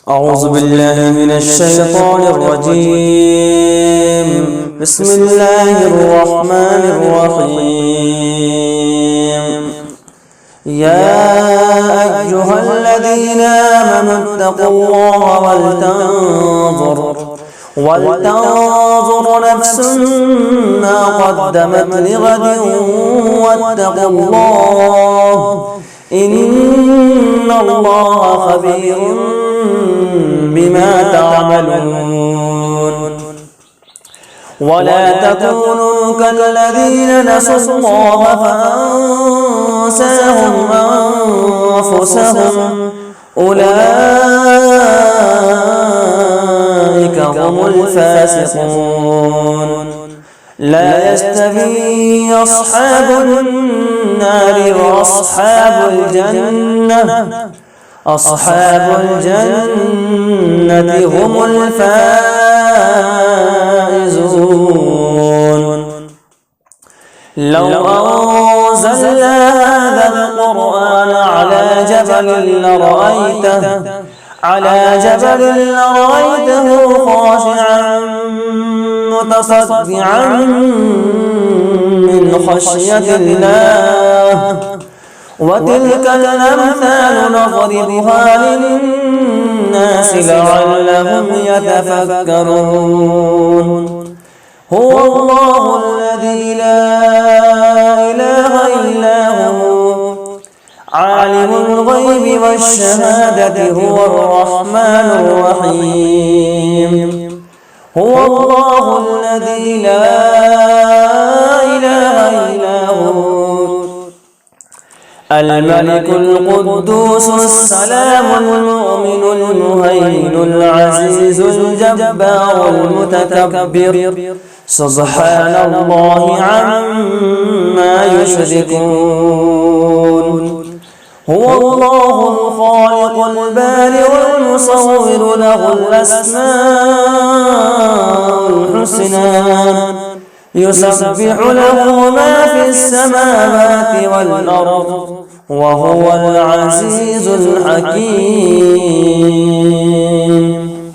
أعوذ بالله من الشيطان الرجيم. بسم الله الرحمن الرحيم. يا أيها الذين آمنوا اتقوا الله ولتنظر نفس ما قدمت لغد واتقوا الله إن الله خبير بما تعملون. ولا تكونوا كالذين نسوا الله فأنساهم أنفسهم أولئك هم الفاسقون. لا يستوي أصحاب النار وأصحاب الجنة هم الفائزون. لو أنزلنا هذا القرآن على جبل لرأيته خاشعا متصدعا من خشية الله. وتلك الأمثال نضربها للناس لعلهم يتفكرون. هو الله الذي لا إله إلا هو عالم الغيب والشهادة هو الرحمن الرحيم. هو الله الذي لا إله إلا هو الملك القدوس السلام المؤمن المهيمن العزيز الجبار المتكبر سبحان الله عما يشركون. هو الله الخالق البارئ المصور له الأسماء الحسنى يسبح له ما في السماوات والأرض وهو العزيز الحكيم.